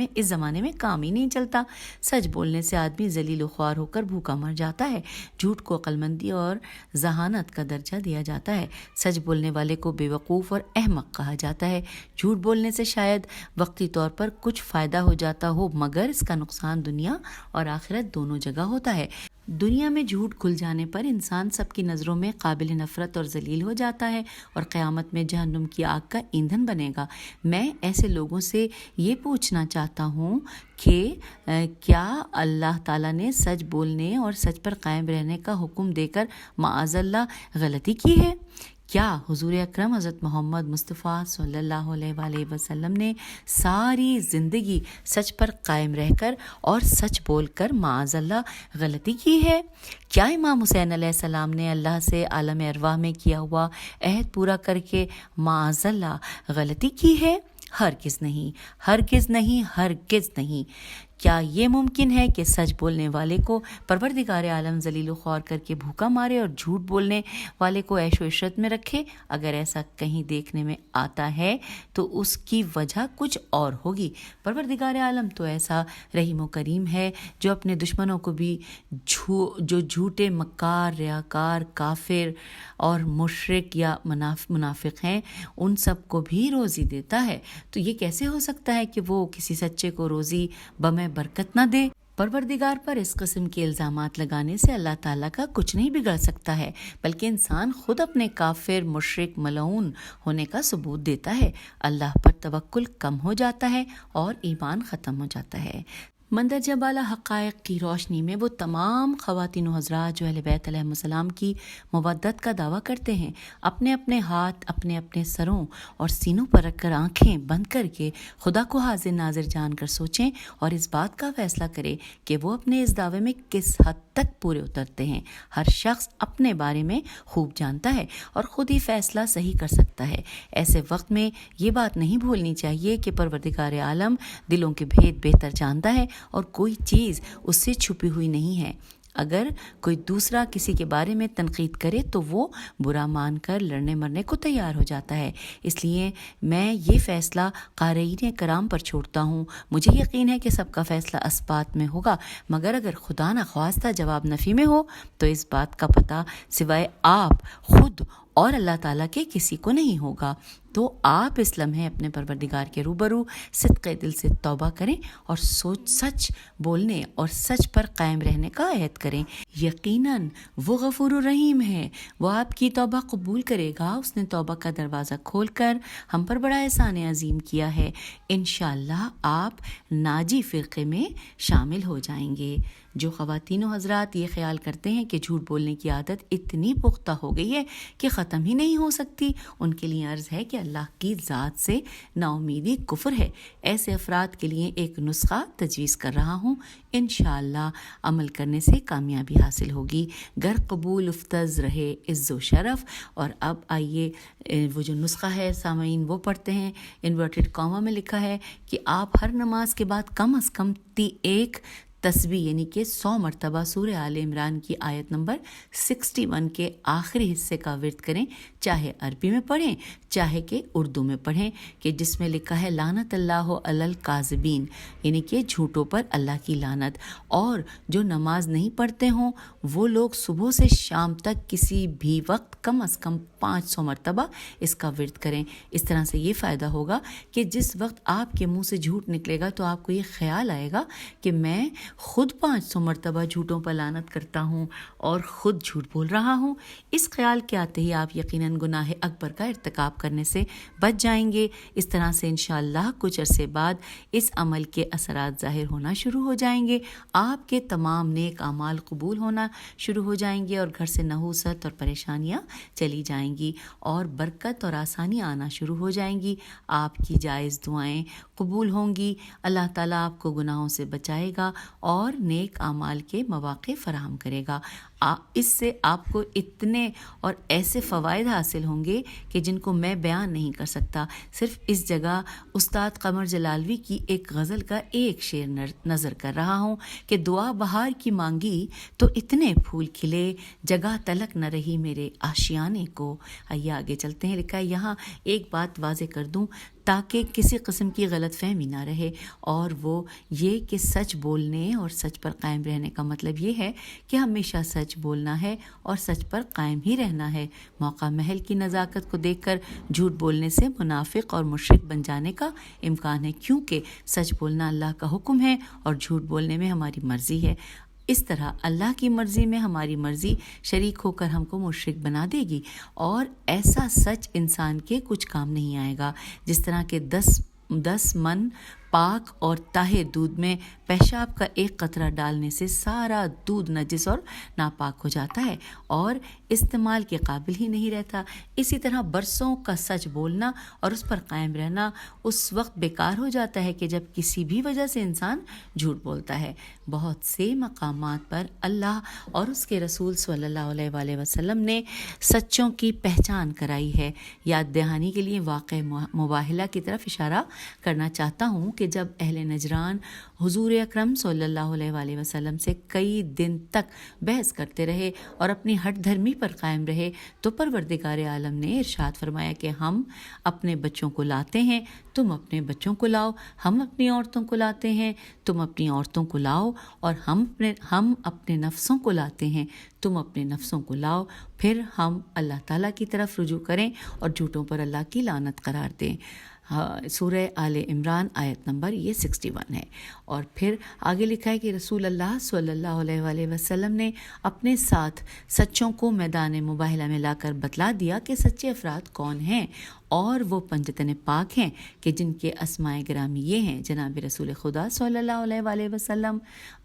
میں کام ہی نہیں چلتا۔ سچ بولنے سے آدمی ذلیل و خوار ہو کر بھوکا مر جاتا ہے۔ جھوٹ کو عقل مندی اور ذہانت کا درجہ دیا جاتا ہے۔ سچ بولنے والے کو بے وقوف اور احمق کہا جاتا ہے۔ جھوٹ بولنے سے شاید وقتی طور پر کچھ فائدہ ہو جاتا ہو، مگر اس کا نقصان دنیا اور آخرت دونوں جگہ ہوتا ہے۔ دنیا میں جھوٹ کھل جانے پر انسان سب کی نظروں میں قابل نفرت اور ذلیل ہو جاتا ہے اور قیامت میں جہنم کی آگ کا ایندھن بنے گا۔ میں ایسے لوگوں سے یہ پوچھنا چاہتا ہوں کہ کیا اللہ تعالیٰ نے سچ بولنے اور سچ پر قائم رہنے کا حکم دے کر معاذ اللہ غلطی کی ہے؟ کیا حضور اکرم حضرت محمد مصطفیٰ صلی اللہ علیہ وآلہ وسلم نے ساری زندگی سچ پر قائم رہ کر اور سچ بول کر معاذ اللہ غلطی کی ہے؟ کیا امام حسین علیہ السلام نے اللہ سے عالم ارواح میں کیا ہوا عہد پورا کر کے معاذ اللہ غلطی کی ہے؟ ہرگز نہیں، ہرگز نہیں، ہرگز نہیں۔ کیا یہ ممکن ہے کہ سچ بولنے والے کو پروردگار عالم ذلیل و خوار کر کے بھوکا مارے اور جھوٹ بولنے والے کو عیش و عشرت میں رکھے؟ اگر ایسا کہیں دیکھنے میں آتا ہے تو اس کی وجہ کچھ اور ہوگی۔ پروردگار عالم تو ایسا رحیم و کریم ہے جو اپنے دشمنوں کو بھی جو جھوٹے مکار، ریاکار، کافر اور مشرک یا منافق ہیں ان سب کو بھی روزی دیتا ہے۔ تو یہ کیسے ہو سکتا ہے کہ وہ کسی سچے کو روزی بمے برکت نہ دے؟ پروردگار پر اس قسم کے الزامات لگانے سے اللہ تعالیٰ کا کچھ نہیں بگڑ سکتا ہے، بلکہ انسان خود اپنے کافر، مشرک، ملعون ہونے کا ثبوت دیتا ہے۔ اللہ پر توکل کم ہو جاتا ہے اور ایمان ختم ہو جاتا ہے۔ مندرجہ بالا حقائق کی روشنی میں وہ تمام خواتین و حضرات جو اہل بیت علیہم السلام کی مودت کا دعویٰ کرتے ہیں اپنے اپنے ہاتھ اپنے اپنے سروں اور سینوں پر رکھ کر آنکھیں بند کر کے خدا کو حاضر ناظر جان کر سوچیں اور اس بات کا فیصلہ کریں کہ وہ اپنے اس دعوے میں کس حد تک پورے اترتے ہیں۔ ہر شخص اپنے بارے میں خوب جانتا ہے اور خود ہی فیصلہ صحیح کر سکتا ہے۔ ایسے وقت میں یہ بات نہیں بھولنی چاہیے کہ پروردگار عالم دلوں کے بھید بہتر جانتا ہے اور کوئی چیز اس سے چھپی ہوئی نہیں ہے۔ اگر کوئی دوسرا کسی کے بارے میں تنقید کرے تو وہ برا مان کر لڑنے مرنے کو تیار ہو جاتا ہے۔ اس لیے میں یہ فیصلہ قارئین کرام پر چھوڑتا ہوں۔ مجھے یقین ہے کہ سب کا فیصلہ اسبات میں ہوگا، مگر اگر خدا نخواستہ جواب نفی میں ہو تو اس بات کا پتہ سوائے آپ خود اور اللہ تعالیٰ کے کسی کو نہیں ہوگا۔ تو آپ اس لمحے اپنے پروردگار کے روبرو صدق دل سے توبہ کریں اور سچ بولنے اور سچ پر قائم رہنے کا عہد کریں۔ یقیناً وہ غفور الرحیم ہے، وہ آپ کی توبہ قبول کرے گا۔ اس نے توبہ کا دروازہ کھول کر ہم پر بڑا احسان عظیم کیا ہے۔ انشاءاللہ آپ ناجی فرقے میں شامل ہو جائیں گے۔ جو خواتین و حضرات یہ خیال کرتے ہیں کہ جھوٹ بولنے کی عادت اتنی پختہ ہو گئی ہے کہ ختم ہی نہیں ہو سکتی، ان کے لیے عرض ہے کہ اللہ کی ذات سے نا امیدی کفر ہے۔ ایسے افراد کے لیے ایک نسخہ تجویز کر رہا ہوں، انشاءاللہ عمل کرنے سے کامیابی حاصل ہوگی۔ گر قبول افتز رہے عز و شرف۔ اور اب آئیے وہ جو نسخہ ہے سامعین وہ پڑھتے ہیں۔ انورٹڈ کاما میں لکھا ہے کہ آپ ہر نماز کے بعد کم از کم ایک تسبیح یعنی کہ 100 مرتبہ سورہ آل عمران کی آیت نمبر 61 کے آخری حصے کا ورد کریں، چاہے عربی میں پڑھیں چاہے کہ اردو میں پڑھیں، کہ جس میں لکھا ہے لعنت اللہ علی الکاذبین، یعنی کہ جھوٹوں پر اللہ کی لعنت۔ اور جو نماز نہیں پڑھتے ہوں وہ لوگ صبح سے شام تک کسی بھی وقت کم از کم 500 مرتبہ اس کا ورد کریں۔ اس طرح سے یہ فائدہ ہوگا کہ جس وقت آپ کے منہ سے جھوٹ نکلے گا تو آپ کو یہ خیال آئے گا کہ میں خود 500 مرتبہ جھوٹوں پر لعنت کرتا ہوں اور خود جھوٹ بول رہا ہوں۔ اس خیال کے آتے ہی آپ یقیناً گناہ اکبر کا ارتکاب کرنے سے بچ جائیں گے۔ اس طرح سے انشاءاللہ کچھ عرصے بعد اس عمل کے اثرات ظاہر ہونا شروع ہو جائیں گے، آپ کے تمام نیک اعمال قبول ہونا شروع ہو جائیں گے اور گھر سے نحوست اور پریشانیاں چلی جائیں گی اور برکت اور آسانیاں آنا شروع ہو جائیں گی۔ آپ کی جائز دعائیں قبول ہوں گی، اللہ تعالیٰ آپ کو گناہوں سے بچائے گا اور نیک اعمال کے مواقع فراہم کرے گا۔ اس سے آپ کو اتنے اور ایسے فوائد حاصل ہوں گے کہ جن کو میں بیان نہیں کر سکتا۔ صرف اس جگہ استاد قمر جلالوی کی ایک غزل کا ایک شعر نظر کر رہا ہوں کہ دعا بہار کی مانگی تو اتنے پھول کھلے، جگہ تلک نہ رہی میرے آشیانے کو۔ آئیے آگے چلتے ہیں۔ لکھا ہے یہاں ایک بات واضح کر دوں تاکہ کسی قسم کی غلط فہمی نہ رہے، اور وہ یہ کہ سچ بولنے اور سچ پر قائم رہنے کا مطلب یہ ہے کہ ہمیشہ سچ بولنا ہے اور سچ پر قائم ہی رہنا ہے۔ موقع محل کی نزاکت کو دیکھ کر جھوٹ بولنے سے منافق اور مشرک بن جانے کا امکان ہے، کیونکہ سچ بولنا اللہ کا حکم ہے اور جھوٹ بولنے میں ہماری مرضی ہے۔ اس طرح اللہ کی مرضی میں ہماری مرضی شریک ہو کر ہم کو مشرک بنا دے گی، اور ایسا سچ انسان کے کچھ کام نہیں آئے گا۔ جس طرح کہ 10 من پاک اور طاہر دودھ میں پیشاب کا ایک قطرہ ڈالنے سے سارا دودھ نجس اور ناپاک ہو جاتا ہے اور استعمال کے قابل ہی نہیں رہتا، اسی طرح برسوں کا سچ بولنا اور اس پر قائم رہنا اس وقت بیکار ہو جاتا ہے کہ جب کسی بھی وجہ سے انسان جھوٹ بولتا ہے۔ بہت سے مقامات پر اللہ اور اس کے رسول صلی اللہ علیہ وآلہ وسلم نے سچوں کی پہچان کرائی ہے۔ یاد دہانی کے لیے واقع مباہلہ کی طرف اشارہ کرنا چاہتا ہوں کہ جب اہل نجران حضور اکرم صلی اللہ علیہ وآلہ وسلم سے کئی دن تک بحث کرتے رہے اور اپنی ہٹ دھرمی پر قائم رہے تو پروردگار عالم نے ارشاد فرمایا کہ ہم اپنے بچوں کو لاتے ہیں، تم اپنے بچوں کو لاؤ، ہم اپنی عورتوں کو لاتے ہیں، تم اپنی عورتوں کو لاؤ، اور ہم اپنے نفسوں کو لاتے ہیں، تم اپنے نفسوں کو لاؤ، پھر ہم اللہ تعالیٰ کی طرف رجوع کریں اور جھوٹوں پر اللہ کی لعنت قرار دیں۔ سورہ آل عمران آیت نمبر یہ 61 ہے۔ اور پھر آگے لکھا ہے کہ رسول اللہ صلی اللہ علیہ وآلہ وسلم نے اپنے ساتھ سچوں کو میدان مباہلہ میں لا کر بتلا دیا کہ سچے افراد کون ہیں اور وہ پنجتن پاک ہیں کہ جن کے اسماء گرامی یہ ہیں: جناب رسول خدا صلی اللہ علیہ وآلہ وسلم،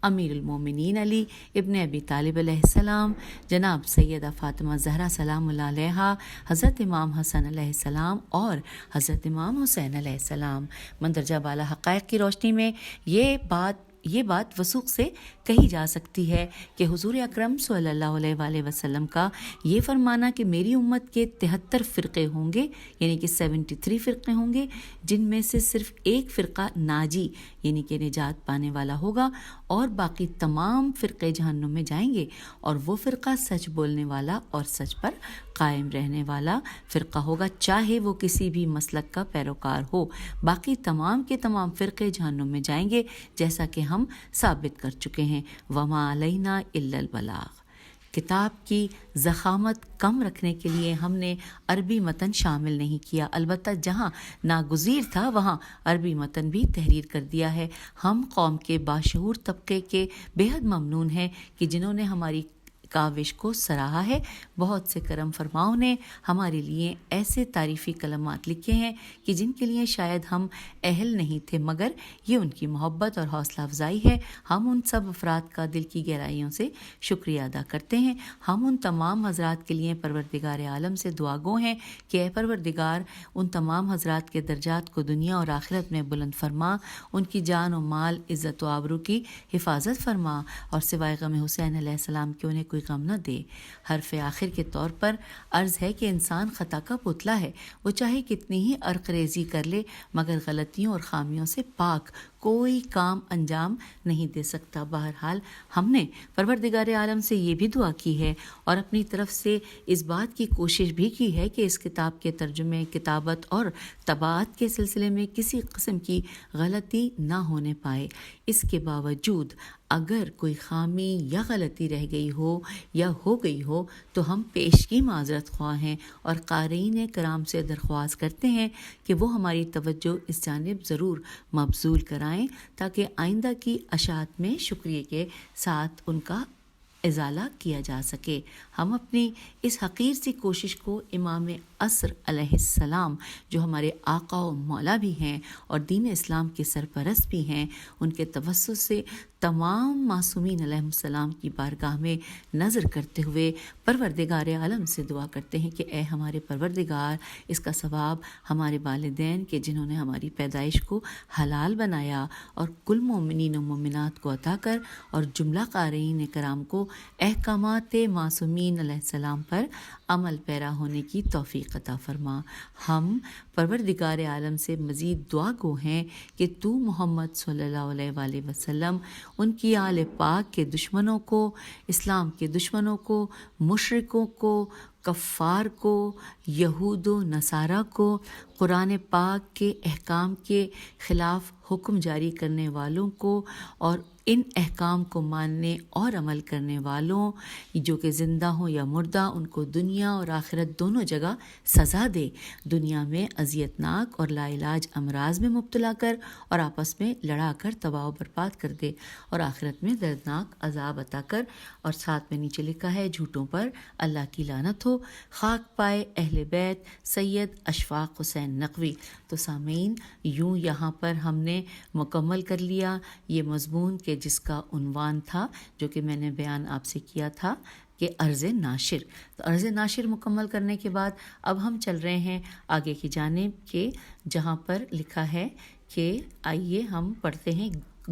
امیر المومنین علی ابن ابی طالب علیہ السلام، جناب سیدہ فاطمہ زہرا سلام اللہ علیہا، حضرت امام حسن علیہ السلام اور حضرت امام حسین علیہ السلام۔ مندرجہ بالا حقائق کی روشنی میں یہ بات وثوق سے کہی جا سکتی ہے کہ حضور اکرم صلی اللہ علیہ وآلہ وسلم کا یہ فرمانا کہ میری امت کے 73 فرقے ہوں گے، یعنی کہ 73 فرقے ہوں گے، جن میں سے صرف ایک فرقہ ناجی یعنی کہ نجات پانے والا ہوگا اور باقی تمام فرقے جہنم میں جائیں گے، اور وہ فرقہ سچ بولنے والا اور سچ پر قائم رہنے والا فرقہ ہوگا، چاہے وہ کسی بھی مسلک کا پیروکار ہو۔ باقی تمام کے تمام فرقے جہنم میں جائیں گے، جیسا کہ ہم ثابت کر چکے ہیں۔ وما علینا الا البلاغ۔ کتاب کی ضخامت کم رکھنے کے لیے ہم نے عربی متن شامل نہیں کیا، البتہ جہاں ناگزیر تھا وہاں عربی متن بھی تحریر کر دیا ہے۔ ہم قوم کے باشعور طبقے کے بے حد ممنون ہیں کہ جنہوں نے ہماری کاوش کو سراہا ہے۔ بہت سے کرم فرماؤں نے ہمارے لیے ایسے تعریفی کلمات لکھے ہیں کہ جن کے لیے شاید ہم اہل نہیں تھے، مگر یہ ان کی محبت اور حوصلہ افزائی ہے۔ ہم ان سب افراد کا دل کی گہرائیوں سے شکریہ ادا کرتے ہیں۔ ہم ان تمام حضرات کے لیے پروردگار عالم سے دعا گو ہیں کہ اے پروردگار، ان تمام حضرات کے درجات کو دنیا اور آخرت میں بلند فرما، ان کی جان و مال، عزت و آبرو کی حفاظت فرما، اور سوائے غم حسین علیہ السلام کے انہیں کوئی غم نہ دے۔ حرف آخر کے طور پر عرض ہے کہ انسان خطا کا پتلا ہے، وہ چاہے کتنی ہی عرق ریزی کر لے مگر غلطیوں اور خامیوں سے پاک کوئی کام انجام نہیں دے سکتا۔ بہرحال ہم نے پروردگار عالم سے یہ بھی دعا کی ہے اور اپنی طرف سے اس بات کی کوشش بھی کی ہے کہ اس کتاب کے ترجمے، کتابت اور طباعت کے سلسلے میں کسی قسم کی غلطی نہ ہونے پائے۔ اس کے باوجود اگر کوئی خامی یا غلطی رہ گئی ہو یا ہو گئی ہو تو ہم پیشگی معذرت خواہ ہیں اور قارئین کرام سے درخواست کرتے ہیں کہ وہ ہماری توجہ اس جانب ضرور مبذول کرائیں تاکہ آئندہ کی اشاعت میں شکریہ کے ساتھ ان کا ازالہ کیا جا سکے۔ ہم اپنی اس حقیر سی کوشش کو امام عصر علیہ السلام، جو ہمارے آقا و مولا بھی ہیں اور دین اسلام کے سرپرست بھی ہیں، ان کے توسط سے تمام معصومین علیہ السلام کی بارگاہ میں نظر کرتے ہوئے پروردگار عالم سے دعا کرتے ہیں کہ اے ہمارے پروردگار، اس کا ثواب ہمارے والدین کے جنہوں نے ہماری پیدائش کو حلال بنایا اور کل مومنین و مومنات کو عطا کر، اور جملہ قارئین کرام کو احکامات معصومین علیہ السلام پر عمل پیرا ہونے کی توفیق عطا فرما۔ ہم پروردگار عالم سے مزید دعا گو ہیں کہ تو محمد صلی اللہ علیہ وآلہ وسلم، ان کی آل پاک کے دشمنوں کو، اسلام کے دشمنوں کو، مشرکوں کو، کفار کو، یہود و نصارہ کو، قرآن پاک کے احکام کے خلاف حکم جاری کرنے والوں کو اور ان احکام کو ماننے اور عمل کرنے والوں، جو کہ زندہ ہوں یا مردہ، ان کو دنیا اور آخرت دونوں جگہ سزا دے۔ دنیا میں اذیت ناک اور لا علاج امراض میں مبتلا کر اور آپس میں لڑا کر تباہ و برباد کر دے، اور آخرت میں دردناک عذاب عطا کر۔ اور ساتھ میں نیچے لکھا ہے جھوٹوں پر اللہ کی لعنت ہو۔ خاک پائے اہل بیت سید اشفاق حسین نقوی۔ تو سامعین، یوں یہاں پر ہم نے مکمل کر لیا یہ مضمون کہ جس کا عنوان تھا، جو کہ میں نے بیان آپ سے کیا تھا، کہ عرض ناشر۔ تو عرض ناشر مکمل کرنے کے بعد اب ہم چل رہے ہیں آگے کی جانب کے، جہاں پر لکھا ہے کہ آئیے ہم پڑھتے ہیں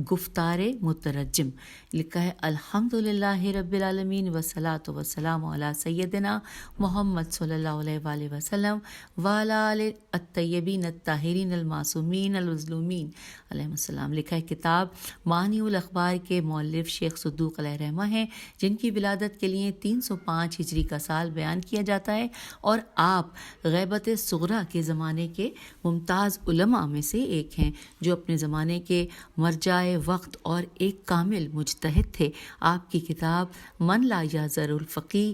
گفتار مترجم۔ لکھا ہے الحمدللہ رب العالمین والصلاۃ والسلام علی سیدنا محمد صلی اللہ علیہ وآلہ وسلم وعلی آلہ الطیبین الطاہرین المعصومین المظلومین علیہ السلام۔ لکھا ہے کتاب معانی الاخبار کے مؤلف شیخ صدوق علیہ رحمہ ہیں، جن کی ولادت کے لیے 305 ہجری کا سال بیان کیا جاتا ہے، اور آپ غیبت صغریٰ کے زمانے کے ممتاز علماء میں سے ایک ہیں، جو اپنے زمانے کے مرجع وقت اور ایک کامل مجتہد تھے۔ آپ کی کتاب من لا یعذر الفقیہ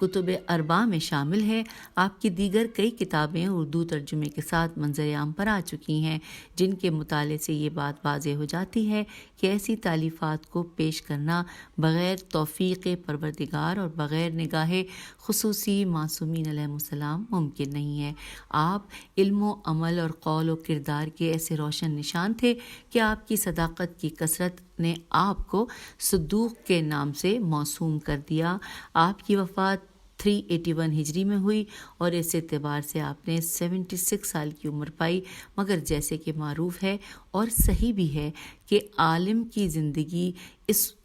کتب اربعہ میں شامل ہے۔ آپ کی دیگر کئی کتابیں اردو ترجمے کے ساتھ منظر عام پر آ چکی ہیں، جن کے مطالعے سے یہ بات واضح ہو جاتی ہے کہ ایسی تالیفات کو پیش کرنا بغیر توفیق پروردگار اور بغیر نگاہ خصوصی معصومین علیہم السلام ممکن نہیں ہے۔ آپ علم و عمل اور قول و کردار کے ایسے روشن نشان تھے کہ آپ کی صداقت کی کثرت نے آپ کو صدوق کے نام سے موسوم کر دیا۔ آپ کی وفات 381 ہجری میں ہوئی اور اس اعتبار سے آپ نے 76 سال کی عمر پائی، مگر جیسے کہ معروف ہے اور صحیح بھی ہے کہ عالم کی زندگی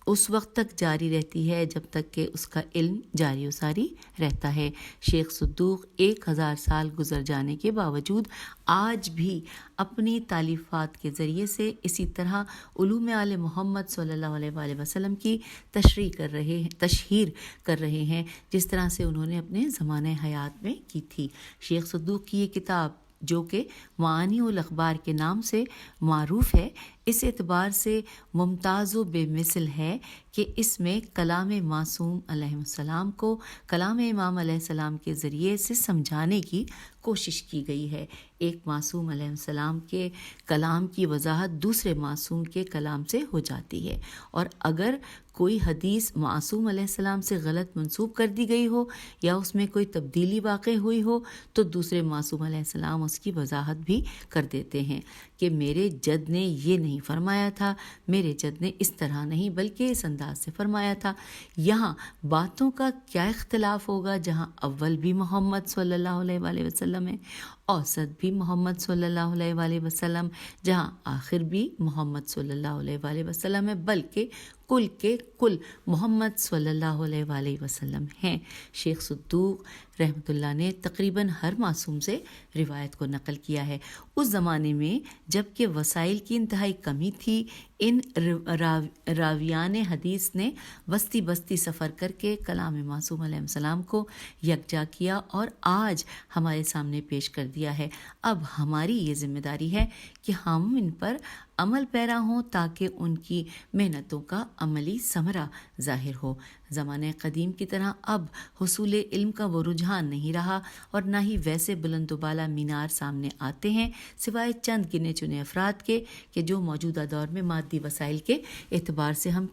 اس وقت تک جاری رہتی ہے جب تک کہ اس کا علم جاری و ساری رہتا ہے۔ شیخ صدوق 1000 سال گزر جانے کے باوجود آج بھی اپنی تالیفات کے ذریعے سے اسی طرح علوم آل محمد صلی اللہ علیہ وآلہ وسلم کی تشہیر کر رہے ہیں جس طرح سے انہوں نے اپنے زمانہ حیات میں کی تھی۔ شیخ صدوق کی یہ کتاب جو کہ معانی الاخبار کے نام سے معروف ہے، اس اعتبار سے ممتاز و بے مثل ہے کہ اس میں کلام معصوم علیہ السلام کو کلام امام علیہ السلام کے ذریعے سے سمجھانے کی کوشش کی گئی ہے۔ ایک معصوم علیہ السلام کے کلام کی وضاحت دوسرے معصوم کے کلام سے ہو جاتی ہے، اور اگر کوئی حدیث معصوم علیہ السلام سے غلط منسوب کر دی گئی ہو یا اس میں کوئی تبدیلی واقع ہوئی ہو تو دوسرے معصوم علیہ السلام اس کی وضاحت بھی کر دیتے ہیں کہ میرے جد نے یہ نہیں فرمایا تھا، میرے جد نے اس طرح نہیں بلکہ اس انداز سے فرمایا تھا۔ یہاں باتوں کا کیا اختلاف ہوگا جہاں اول بھی محمد صلی اللہ علیہ وآلہ وسلم ہے، اوسط بھی محمد صلی اللہ علیہ وآلہ وسلم، جہاں آخر بھی محمد صلی اللہ علیہ وآلہ وسلم ہے، بلکہ کل کے کل محمد صلی اللہ علیہ وآلہ وسلم ہیں۔ شیخ صدوق رحمۃ اللہ نے تقریباً ہر معصوم سے روایت کو نقل کیا ہے۔ اس زمانے میں جب کہ وسائل کی انتہائی کمی تھی، ان راویان حدیث نے بستی بستی سفر کر کے کلام معصوم علیہ السلام کو یکجا کیا اور آج ہمارے سامنے پیش کر دیا ہے۔ اب ہماری یہ ذمہ داری ہے کہ ہم ان پر عمل پیرا ہوں تاکہ ان کی محنتوں کا عملی ثمرہ ظاہر ہو۔ زمانہ قدیم کی طرح اب حصول علم کا وہ رجحان نہیں رہا اور نہ ہی ویسے بلند و بالا مینار سامنے آتے ہیں، سوائے چند گنے چنے افراد کے کہ جو موجودہ دور میں مادی وسائل کے اعتبار سے ہم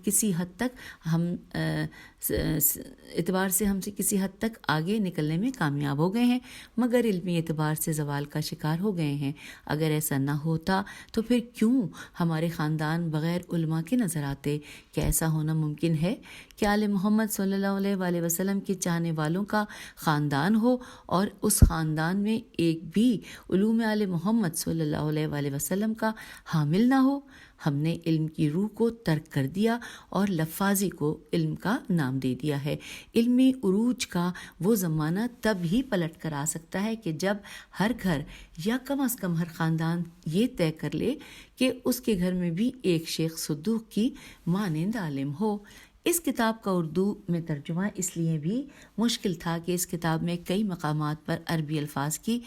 سے کسی حد تک آگے نکلنے میں کامیاب ہو گئے ہیں، مگر علمی اعتبار سے زوال کا شکار ہو گئے ہیں۔ اگر ایسا نہ ہوتا تو پھر کیوں ہمارے خاندان بغیر علماء کے نظر آتے؟ کیا ایسا ہونا ممکن ہے کہ آل محمد صلی اللہ علیہ وآلہ وسلم کے چاہنے والوں کا خاندان ہو اور اس خاندان میں ایک بھی علوم آل محمد صلی اللہ علیہ وآلہ وسلم کا حامل نہ ہو؟ ہم نے علم کی روح کو ترک کر دیا اور لفاظی کو علم کا نام دے دیا ہے۔ علمی عروج کا وہ زمانہ تب ہی پلٹ کر آ سکتا ہے کہ جب ہر گھر یا کم از کم ہر خاندان یہ طے کر لے کہ اس کے گھر میں بھی ایک شیخ صدوق کی مانند عالم ہو۔ اس کتاب کا اردو میں ترجمہ اس لیے بھی مشکل تھا کہ اس کتاب میں کئی مقامات پر عربی الفاظ کی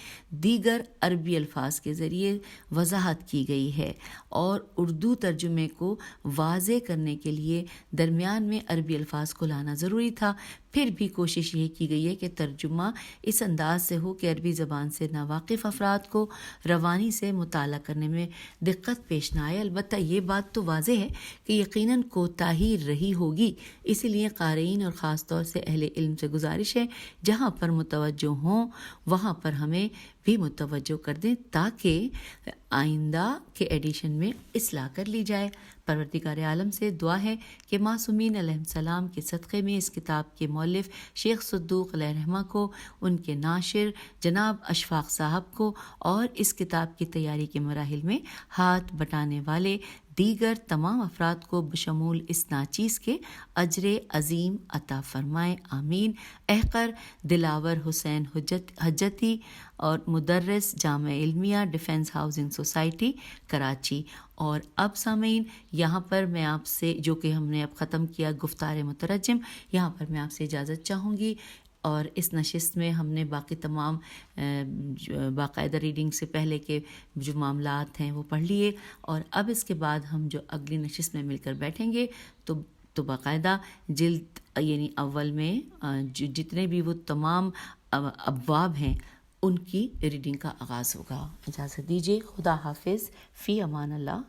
دیگر عربی الفاظ کے ذریعے وضاحت کی گئی ہے اور اردو ترجمے کو واضح کرنے کے لیے درمیان میں عربی الفاظ کو لانا ضروری تھا۔ پھر بھی کوشش یہ کی گئی ہے کہ ترجمہ اس انداز سے ہو کہ عربی زبان سے ناواقف افراد کو روانی سے مطالعہ کرنے میں دقت پیش نہ آئے۔ البتہ یہ بات تو واضح ہے کہ یقیناً کوتاہی رہی ہوگی، اسی لیے قارئین اور خاص طور سے اہل علم سے گزارش ہے جہاں پر متوجہ ہوں وہاں پر ہمیں بھی متوجہ کر دیں تاکہ آئندہ کے ایڈیشن میں اصلاح کر لی جائے۔ پروردگار عالم سے دعا ہے کہ معصومین علیہ السلام کے صدقے میں اس کتاب کے مؤلف شیخ صدوق علیہ رحمہ کو، ان کے ناشر جناب اشفاق صاحب کو اور اس کتاب کی تیاری کے مراحل میں ہاتھ بٹانے والے دیگر تمام افراد کو بشمول اس ناچیز کے اجر عظیم عطا فرمائے، آمین۔ احقر دلاور حسین حجتی اور مدرس جامعہ علمیہ ڈیفنس ہاؤسنگ سوسائٹی کراچی۔ اور اب سامعین یہاں پر میں آپ سے، جو کہ ہم نے اب ختم کیا گفتار مترجم، یہاں پر میں آپ سے اجازت چاہوں گی اور اس نشست میں ہم نے باقی تمام باقاعدہ ریڈنگ سے پہلے کے جو معاملات ہیں وہ پڑھ لیے، اور اب اس کے بعد ہم جو اگلی نشست میں مل کر بیٹھیں گے تو باقاعدہ جلد یعنی اول میں جتنے بھی وہ تمام ابواب ہیں ان کی ریڈنگ کا آغاز ہوگا۔ اجازت دیجیے، خدا حافظ، فی امان اللہ۔